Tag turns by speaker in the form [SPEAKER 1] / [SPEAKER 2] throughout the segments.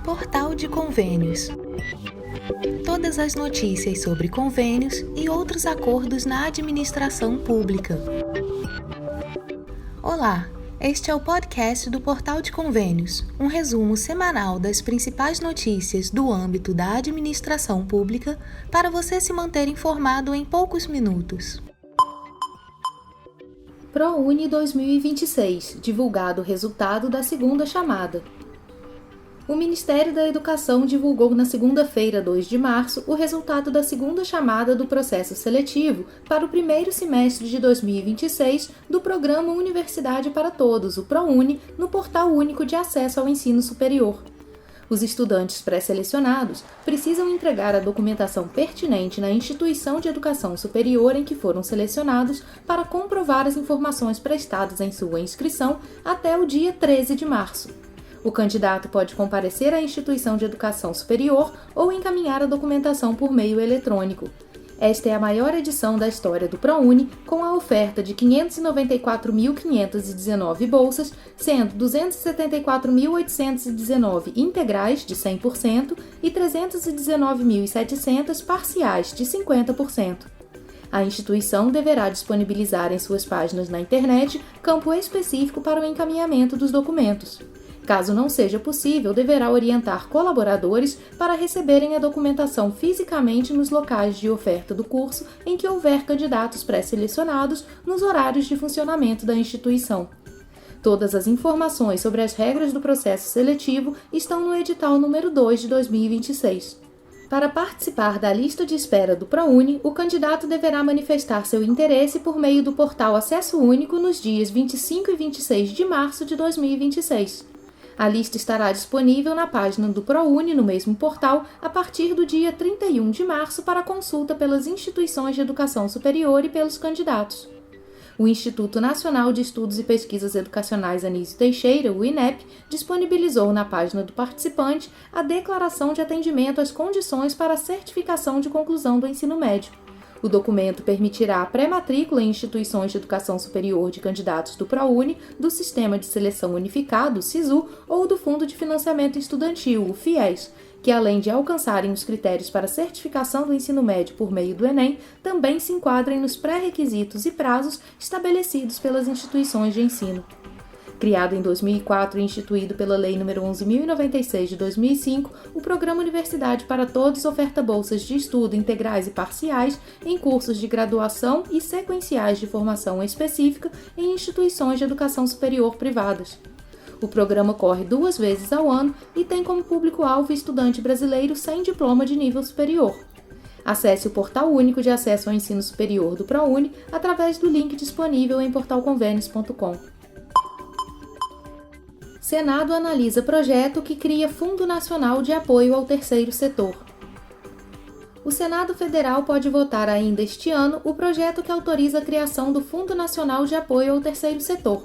[SPEAKER 1] Portal de Convênios. Todas as notícias sobre convênios e outros acordos na administração pública. Olá, este é o podcast do Portal de Convênios, um resumo semanal das principais notícias do âmbito da administração pública para você se manter informado em poucos minutos. ProUni 2026, divulgado o resultado da segunda chamada. O Ministério da Educação divulgou na segunda-feira, 2 de março, o resultado da segunda chamada do processo seletivo para o primeiro semestre de 2026 do Programa Universidade para Todos, o ProUni, no Portal Único de Acesso ao Ensino Superior. Os estudantes pré-selecionados precisam entregar a documentação pertinente na instituição de educação superior em que foram selecionados para comprovar as informações prestadas em sua inscrição até o dia 13 de março. O candidato pode comparecer à instituição de educação superior ou encaminhar a documentação por meio eletrônico. Esta é a maior edição da história do ProUni, com a oferta de 594.519 bolsas, sendo 274.819 integrais, de 100%, e 319.700 parciais, de 50%. A instituição deverá disponibilizar em suas páginas na internet campo específico para o encaminhamento dos documentos. Caso não seja possível, deverá orientar colaboradores para receberem a documentação fisicamente nos locais de oferta do curso em que houver candidatos pré-selecionados nos horários de funcionamento da instituição. Todas as informações sobre as regras do processo seletivo estão no edital número 2 de 2026. Para participar da lista de espera do ProUni, o candidato deverá manifestar seu interesse por meio do portal Acesso Único nos dias 25 e 26 de março de 2026. A lista estará disponível na página do ProUni no mesmo portal a partir do dia 31 de março para consulta pelas instituições de educação superior e pelos candidatos. O Instituto Nacional de Estudos e Pesquisas Educacionais Anísio Teixeira, o INEP, disponibilizou na página do participante a declaração de atendimento às condições para a certificação de conclusão do ensino médio. O documento permitirá a pré-matrícula em instituições de educação superior de candidatos do ProUni, do Sistema de Seleção Unificado, o SISU, ou do Fundo de Financiamento Estudantil, o FIES, que além de alcançarem os critérios para certificação do ensino médio por meio do Enem, também se enquadrem nos pré-requisitos e prazos estabelecidos pelas instituições de ensino. Criado em 2004 e instituído pela Lei nº 11.096 de 2005, o Programa Universidade para Todos oferta bolsas de estudo integrais e parciais em cursos de graduação e sequenciais de formação específica em instituições de educação superior privadas. O programa ocorre 2 vezes ao ano e tem como público-alvo estudante brasileiro sem diploma de nível superior. Acesse o Portal Único de Acesso ao Ensino Superior do ProUni através do link disponível em portalconvenios.com. Senado analisa projeto que cria Fundo Nacional de Apoio ao Terceiro Setor. O Senado Federal pode votar ainda este ano o projeto que autoriza a criação do Fundo Nacional de Apoio ao Terceiro Setor.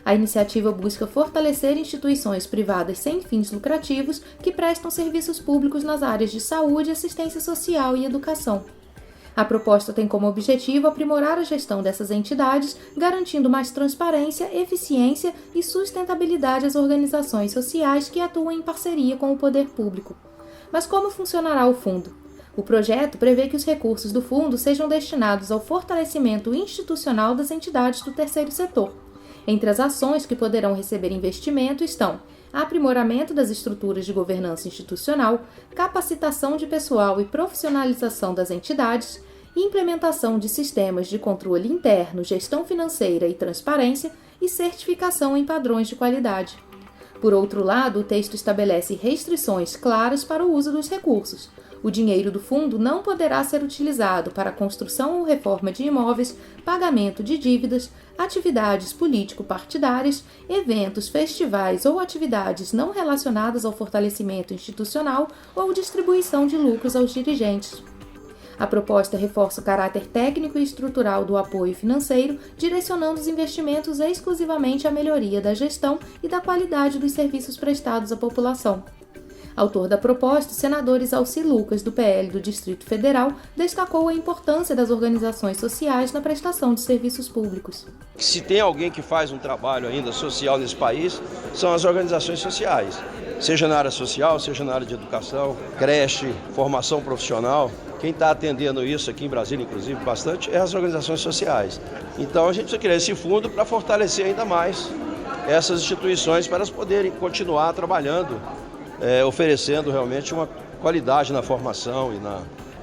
[SPEAKER 1] A iniciativa busca fortalecer instituições privadas sem fins lucrativos que prestam serviços públicos nas áreas de saúde, assistência social e educação. A proposta tem como objetivo aprimorar a gestão dessas entidades, garantindo mais transparência, eficiência e sustentabilidade às organizações sociais que atuam em parceria com o poder público. Mas como funcionará o fundo? O projeto prevê que os recursos do fundo sejam destinados ao fortalecimento institucional das entidades do terceiro setor. Entre as ações que poderão receber investimento estão aprimoramento das estruturas de governança institucional, capacitação de pessoal e profissionalização das entidades, implementação de sistemas de controle interno, gestão financeira e transparência e certificação em padrões de qualidade. Por outro lado, o texto estabelece restrições claras para o uso dos recursos. O dinheiro do fundo não poderá ser utilizado para a construção ou reforma de imóveis, pagamento de dívidas, atividades político-partidárias, eventos, festivais ou atividades não relacionadas ao fortalecimento institucional ou distribuição de lucros aos dirigentes. A proposta reforça o caráter técnico e estrutural do apoio financeiro, direcionando os investimentos exclusivamente à melhoria da gestão e da qualidade dos serviços prestados à população. Autor da proposta, o senador Isalci Lucas, do PL do Distrito Federal, destacou a importância das organizações sociais na prestação de serviços públicos.
[SPEAKER 2] Se tem alguém que faz um trabalho ainda social nesse país, são as organizações sociais. Seja na área social, seja na área de educação, creche, formação profissional. Quem está atendendo isso aqui em Brasília, inclusive, bastante, é as organizações sociais. Então a gente precisa criar esse fundo para fortalecer ainda mais essas instituições para elas poderem continuar trabalhando, oferecendo realmente uma qualidade na formação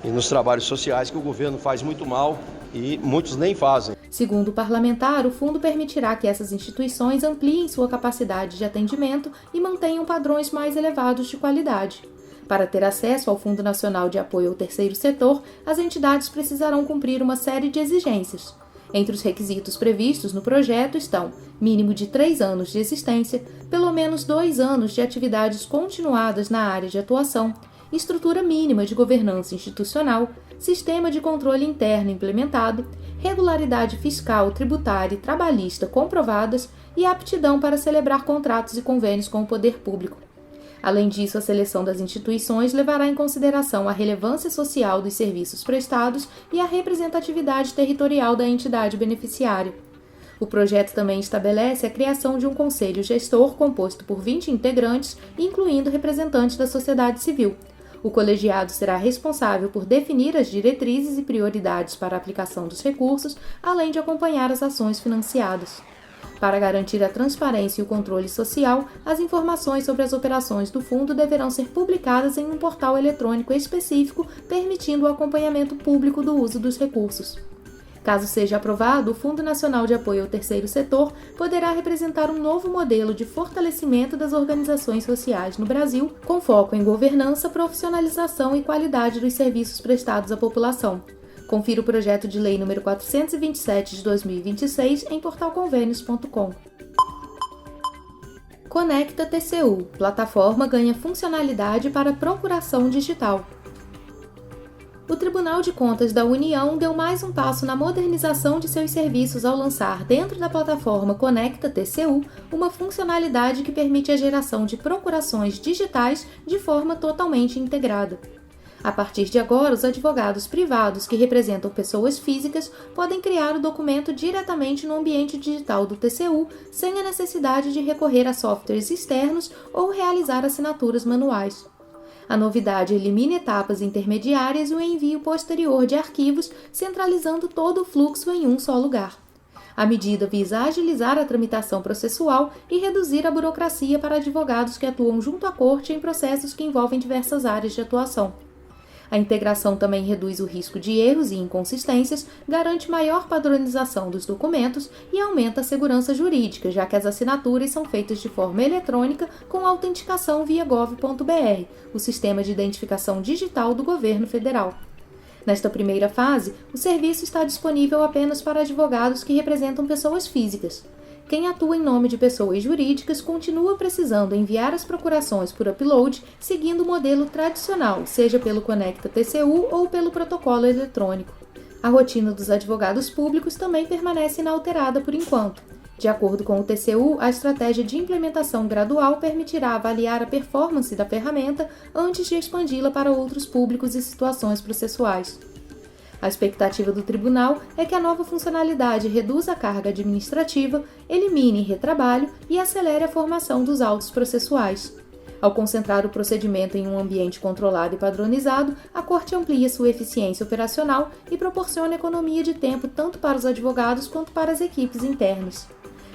[SPEAKER 2] e nos trabalhos sociais que o governo faz muito mal e muitos nem fazem.
[SPEAKER 1] Segundo o parlamentar, o fundo permitirá que essas instituições ampliem sua capacidade de atendimento e mantenham padrões mais elevados de qualidade. Para ter acesso ao Fundo Nacional de Apoio ao Terceiro Setor, as entidades precisarão cumprir uma série de exigências. Entre os requisitos previstos no projeto estão mínimo de 3 anos de existência, pelo menos 2 anos de atividades continuadas na área de atuação, estrutura mínima de governança institucional, sistema de controle interno implementado, regularidade fiscal, tributária e trabalhista comprovadas e aptidão para celebrar contratos e convênios com o poder público. Além disso, a seleção das instituições levará em consideração a relevância social dos serviços prestados e a representatividade territorial da entidade beneficiária. O projeto também estabelece a criação de um conselho gestor composto por 20 integrantes, incluindo representantes da sociedade civil. O colegiado será responsável por definir as diretrizes e prioridades para a aplicação dos recursos, além de acompanhar as ações financiadas. Para garantir a transparência e o controle social, as informações sobre as operações do fundo deverão ser publicadas em um portal eletrônico específico, permitindo o acompanhamento público do uso dos recursos. Caso seja aprovado, o Fundo Nacional de Apoio ao Terceiro Setor poderá representar um novo modelo de fortalecimento das organizações sociais no Brasil, com foco em governança, profissionalização e qualidade dos serviços prestados à população. Confira o projeto de lei número 427 de 2026 em portalconvênios.com. Conecta TCU. Plataforma ganha funcionalidade para procuração digital. O Tribunal de Contas da União deu mais um passo na modernização de seus serviços ao lançar, dentro da plataforma Conecta TCU, uma funcionalidade que permite a geração de procurações digitais de forma totalmente integrada. A partir de agora, os advogados privados que representam pessoas físicas podem criar o documento diretamente no ambiente digital do TCU, sem a necessidade de recorrer a softwares externos ou realizar assinaturas manuais. A novidade elimina etapas intermediárias e o envio posterior de arquivos, centralizando todo o fluxo em um só lugar. A medida visa agilizar a tramitação processual e reduzir a burocracia para advogados que atuam junto à corte em processos que envolvem diversas áreas de atuação. A integração também reduz o risco de erros e inconsistências, garante maior padronização dos documentos e aumenta a segurança jurídica, já que as assinaturas são feitas de forma eletrônica com autenticação via gov.br, o sistema de identificação digital do governo federal. Nesta primeira fase, o serviço está disponível apenas para advogados que representam pessoas físicas. Quem atua em nome de pessoas jurídicas continua precisando enviar as procurações por upload, seguindo o modelo tradicional, seja pelo Conecta TCU ou pelo protocolo eletrônico. A rotina dos advogados públicos também permanece inalterada por enquanto. De acordo com o TCU, a estratégia de implementação gradual permitirá avaliar a performance da ferramenta antes de expandi-la para outros públicos e situações processuais. A expectativa do tribunal é que a nova funcionalidade reduza a carga administrativa, elimine retrabalho e acelere a formação dos autos processuais. Ao concentrar o procedimento em um ambiente controlado e padronizado, a Corte amplia sua eficiência operacional e proporciona economia de tempo tanto para os advogados quanto para as equipes internas.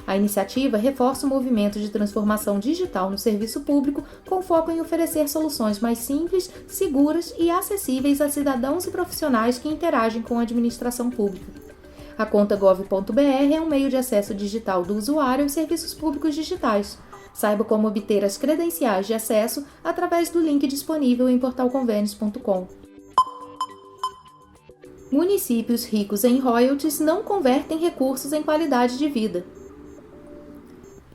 [SPEAKER 1] A iniciativa reforça o movimento de transformação digital no serviço público, com foco em oferecer soluções mais simples, seguras e acessíveis a cidadãos e profissionais que interagem com a administração pública. A conta gov.br é um meio de acesso digital do usuário aos serviços públicos digitais. Saiba como obter as credenciais de acesso através do link disponível em portalconvênios.com. Municípios ricos em royalties não convertem recursos em qualidade de vida.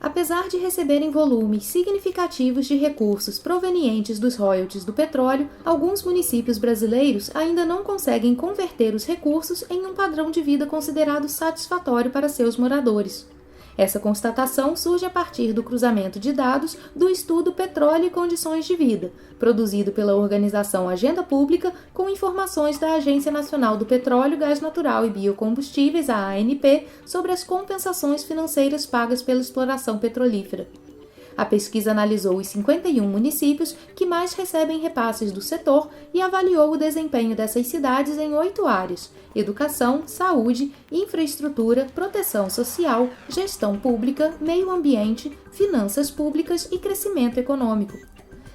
[SPEAKER 1] Apesar de receberem volumes significativos de recursos provenientes dos royalties do petróleo, alguns municípios brasileiros ainda não conseguem converter os recursos em um padrão de vida considerado satisfatório para seus moradores. Essa constatação surge a partir do cruzamento de dados do estudo Petróleo e Condições de Vida, produzido pela organização Agenda Pública, com informações da Agência Nacional do Petróleo, Gás Natural e Biocombustíveis, a ANP, sobre as compensações financeiras pagas pela exploração petrolífera. A pesquisa analisou os 51 municípios que mais recebem repasses do setor e avaliou o desempenho dessas cidades em 8 áreas: educação, saúde, infraestrutura, proteção social, gestão pública, meio ambiente, finanças públicas e crescimento econômico.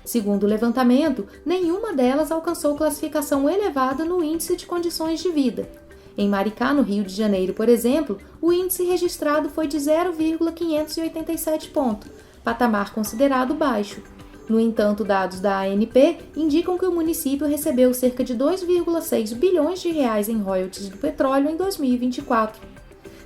[SPEAKER 1] Segundo o levantamento, nenhuma delas alcançou classificação elevada no Índice de Condições de Vida. Em Maricá, no Rio de Janeiro, por exemplo, o índice registrado foi de 0,587 ponto, patamar considerado baixo. No entanto, dados da ANP indicam que o município recebeu cerca de 2,6 bilhões de reais em royalties do petróleo em 2024.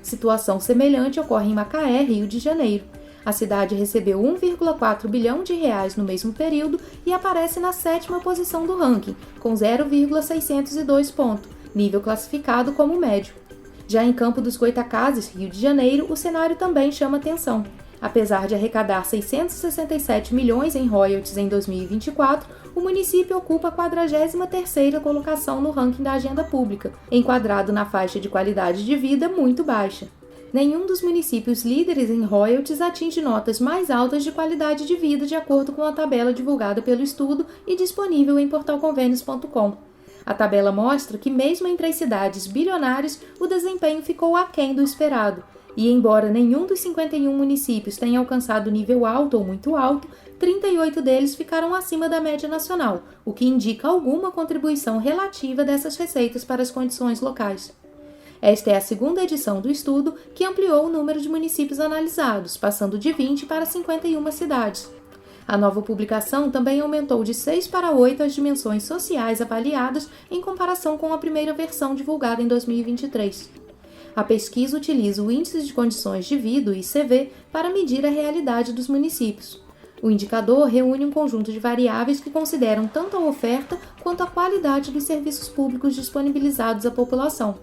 [SPEAKER 1] Situação semelhante ocorre em Macaé, Rio de Janeiro. A cidade recebeu 1,4 bilhão de reais no mesmo período e aparece na 7ª posição do ranking, com 0,602 ponto, nível classificado como médio. Já em Campo dos Goytacazes, Rio de Janeiro, o cenário também chama atenção. Apesar de arrecadar 667 milhões em royalties em 2024, o município ocupa a 43ª colocação no ranking da Agenda Pública, enquadrado na faixa de qualidade de vida muito baixa. Nenhum dos municípios líderes em royalties atinge notas mais altas de qualidade de vida, de acordo com a tabela divulgada pelo estudo e disponível em portalconvênios.com. A tabela mostra que, mesmo entre as cidades bilionárias, o desempenho ficou aquém do esperado. E, embora nenhum dos 51 municípios tenha alcançado nível alto ou muito alto, 38 deles ficaram acima da média nacional, o que indica alguma contribuição relativa dessas receitas para as condições locais. Esta é a 2ª edição do estudo, que ampliou o número de municípios analisados, passando de 20 para 51 cidades. A nova publicação também aumentou de 6 para 8 as dimensões sociais avaliadas em comparação com a primeira versão divulgada em 2023. A pesquisa utiliza o Índice de Condições de Vida, o ICV, para medir a realidade dos municípios. O indicador reúne um conjunto de variáveis que consideram tanto a oferta quanto a qualidade dos serviços públicos disponibilizados à população.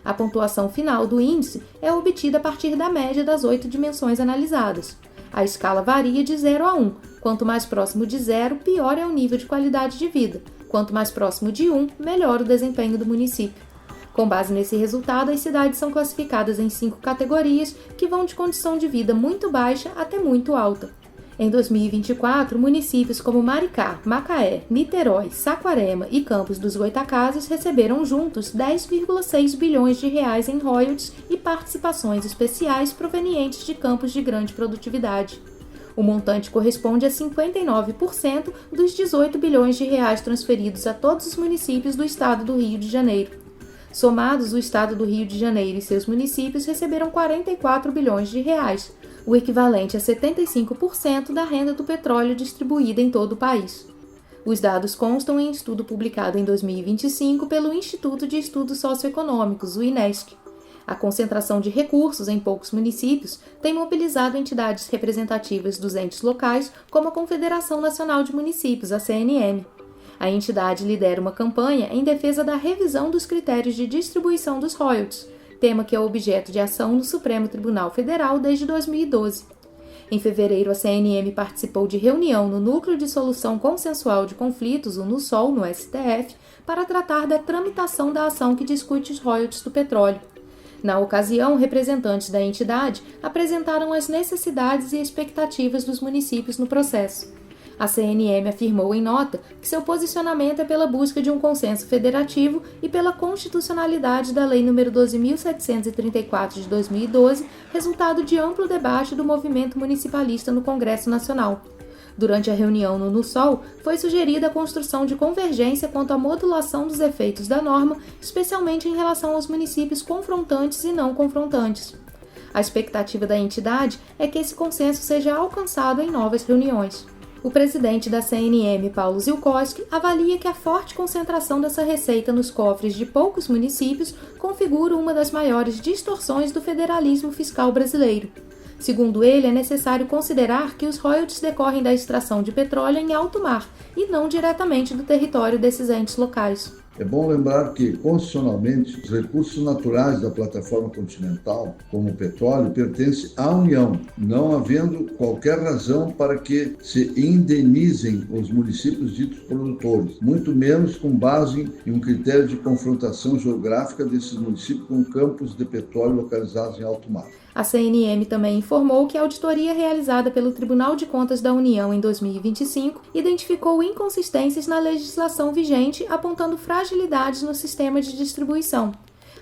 [SPEAKER 1] A pontuação final do índice é obtida a partir da média das 8 dimensões analisadas. A escala varia de 0 a 1. Quanto mais próximo de 0, pior é o nível de qualidade de vida. Quanto mais próximo de 1, melhor o desempenho do município. Com base nesse resultado, as cidades são classificadas em 5 categorias que vão de condição de vida muito baixa até muito alta. Em 2024, municípios como Maricá, Macaé, Niterói, Saquarema e Campos dos Goytacazes receberam juntos 10,6 bilhões de reais em royalties e participações especiais provenientes de campos de grande produtividade. O montante corresponde a 59% dos 18 bilhões de reais transferidos a todos os municípios do estado do Rio de Janeiro. Somados, o estado do Rio de Janeiro e seus municípios receberam 44 bilhões de reais, o equivalente a 75% da renda do petróleo distribuída em todo o país. Os dados constam em estudo publicado em 2025 pelo Instituto de Estudos Socioeconômicos, o INESC. A concentração de recursos em poucos municípios tem mobilizado entidades representativas dos entes locais, como a Confederação Nacional de Municípios, a CNM. A entidade lidera uma campanha em defesa da revisão dos critérios de distribuição dos royalties, tema que é objeto de ação no Supremo Tribunal Federal desde 2012. Em fevereiro, a CNM participou de reunião no Núcleo de Solução Consensual de Conflitos, o NUSOL, no STF, para tratar da tramitação da ação que discute os royalties do petróleo. Na ocasião, representantes da entidade apresentaram as necessidades e expectativas dos municípios no processo. A CNM afirmou em nota que seu posicionamento é pela busca de um consenso federativo e pela constitucionalidade da Lei nº 12.734 de 2012, resultado de amplo debate do movimento municipalista no Congresso Nacional. Durante a reunião no NUSOL, foi sugerida a construção de convergência quanto à modulação dos efeitos da norma, especialmente em relação aos municípios confrontantes e não confrontantes. A expectativa da entidade é que esse consenso seja alcançado em novas reuniões. O presidente da CNM, Paulo Zilkowski, avalia que a forte concentração dessa receita nos cofres de poucos municípios configura uma das maiores distorções do federalismo fiscal brasileiro. Segundo ele, é necessário considerar que os royalties decorrem da extração de petróleo em alto mar e não diretamente do território desses entes locais.
[SPEAKER 3] É bom lembrar que, constitucionalmente, os recursos naturais da plataforma continental, como o petróleo, pertencem à União, não havendo qualquer razão para que se indenizem os municípios ditos produtores, muito menos com base em um critério de confrontação geográfica desses municípios com campos de petróleo localizados em alto mar.
[SPEAKER 1] A CNM também informou que a auditoria realizada pelo Tribunal de Contas da União em 2025 identificou inconsistências na legislação vigente, apontando fragilidades no sistema de distribuição.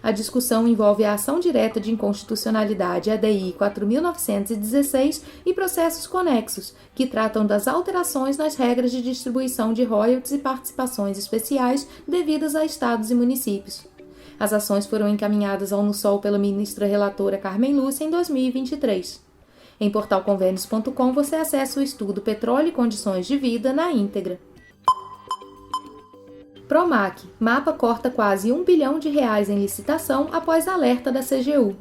[SPEAKER 1] A discussão envolve a ação direta de inconstitucionalidade ADI 4.916 e processos conexos, que tratam das alterações nas regras de distribuição de royalties e participações especiais devidas a estados e municípios. As ações foram encaminhadas ao NUSOL pela ministra relatora Carmen Lúcia em 2023. Em portalconvênios.com você acessa o estudo Petróleo e Condições de Vida na íntegra. Promac. Mapa corta quase R$1 bilhão em licitação após alerta da CGU.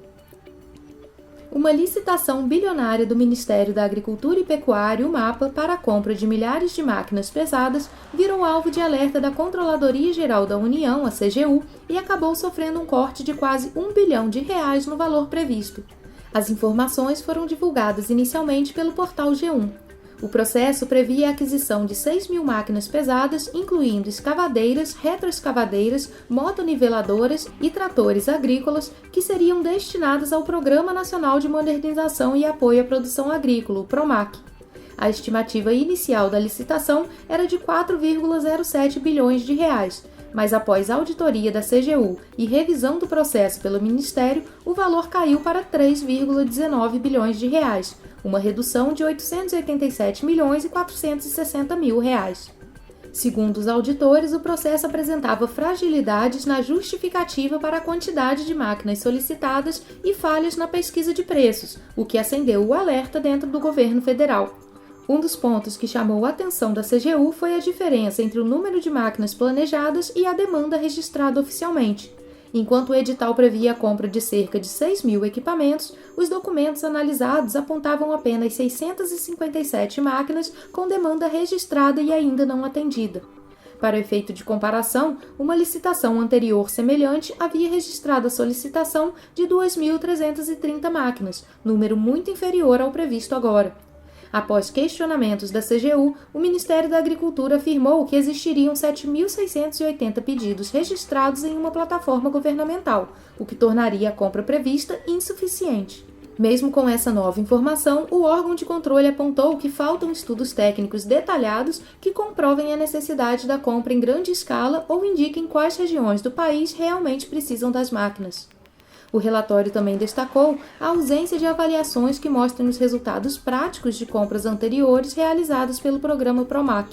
[SPEAKER 1] Uma licitação bilionária do Ministério da Agricultura e Pecuária, o MAPA, para a compra de milhares de máquinas pesadas, virou alvo de alerta da Controladoria Geral da União, a CGU, e acabou sofrendo um corte de quase R$1 bilhão no valor previsto. As informações foram divulgadas inicialmente pelo portal G1. O processo previa a aquisição de 6.000 máquinas pesadas, incluindo escavadeiras, retroescavadeiras, motoniveladoras e tratores agrícolas, que seriam destinadas ao Programa Nacional de Modernização e Apoio à Produção Agrícola, o PROMAC. A estimativa inicial da licitação era de R$ 4,07 bilhões, mas após auditoria da CGU e revisão do processo pelo Ministério, o valor caiu para R$ 3,19 bilhões, uma redução de R$ 887.460.000. Segundo os auditores, o processo apresentava fragilidades na justificativa para a quantidade de máquinas solicitadas e falhas na pesquisa de preços, o que acendeu o alerta dentro do governo federal. Um dos pontos que chamou a atenção da CGU foi a diferença entre o número de máquinas planejadas e a demanda registrada oficialmente. Enquanto o edital previa a compra de cerca de 6.000 equipamentos, os documentos analisados apontavam apenas 657 máquinas com demanda registrada e ainda não atendida. Para efeito de comparação, uma licitação anterior semelhante havia registrado a solicitação de 2.330 máquinas, número muito inferior ao previsto agora. Após questionamentos da CGU, o Ministério da Agricultura afirmou que existiriam 7.680 pedidos registrados em uma plataforma governamental, o que tornaria a compra prevista insuficiente. Mesmo com essa nova informação, o órgão de controle apontou que faltam estudos técnicos detalhados que comprovem a necessidade da compra em grande escala ou indiquem quais regiões do país realmente precisam das máquinas. O relatório também destacou a ausência de avaliações que mostrem os resultados práticos de compras anteriores realizadas pelo programa PROMAC.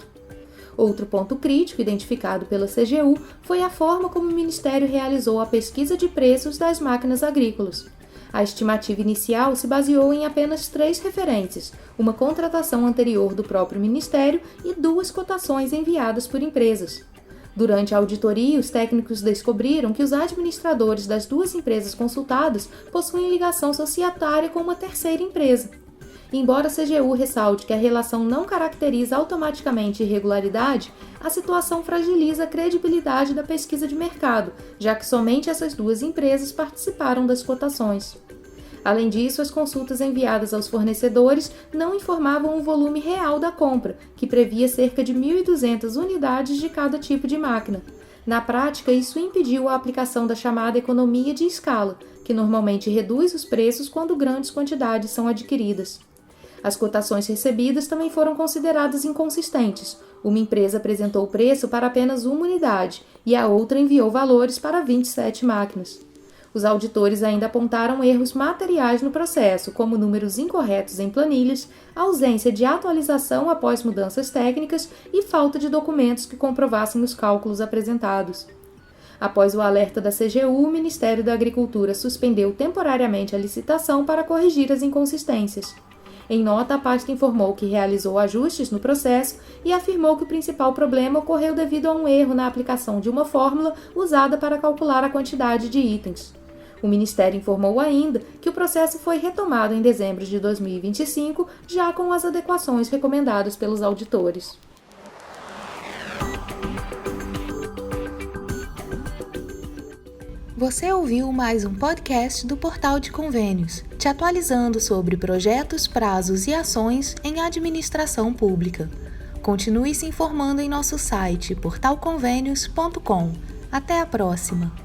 [SPEAKER 1] Outro ponto crítico identificado pela CGU foi a forma como o Ministério realizou a pesquisa de preços das máquinas agrícolas. A estimativa inicial se baseou em apenas 3 referências, uma contratação anterior do próprio Ministério e 2 cotações enviadas por empresas. Durante a auditoria, os técnicos descobriram que os administradores das 2 empresas consultadas possuem ligação societária com uma terceira empresa. Embora a CGU ressalte que a relação não caracteriza automaticamente irregularidade, a situação fragiliza a credibilidade da pesquisa de mercado, já que somente essas 2 empresas participaram das cotações. Além disso, as consultas enviadas aos fornecedores não informavam o volume real da compra, que previa cerca de 1.200 unidades de cada tipo de máquina. Na prática, isso impediu a aplicação da chamada economia de escala, que normalmente reduz os preços quando grandes quantidades são adquiridas. As cotações recebidas também foram consideradas inconsistentes. Uma empresa apresentou o preço para apenas uma unidade e a outra enviou valores para 27 máquinas. Os auditores ainda apontaram erros materiais no processo, como números incorretos em planilhas, ausência de atualização após mudanças técnicas e falta de documentos que comprovassem os cálculos apresentados. Após o alerta da CGU, o Ministério da Agricultura suspendeu temporariamente a licitação para corrigir as inconsistências. Em nota, a pasta informou que realizou ajustes no processo e afirmou que o principal problema ocorreu devido a um erro na aplicação de uma fórmula usada para calcular a quantidade de itens. O Ministério informou ainda que o processo foi retomado em dezembro de 2025, já com as adequações recomendadas pelos auditores. Você ouviu mais um podcast do Portal de Convênios, te atualizando sobre projetos, prazos e ações em administração pública. Continue se informando em nosso site portalconvenios.com. Até a próxima!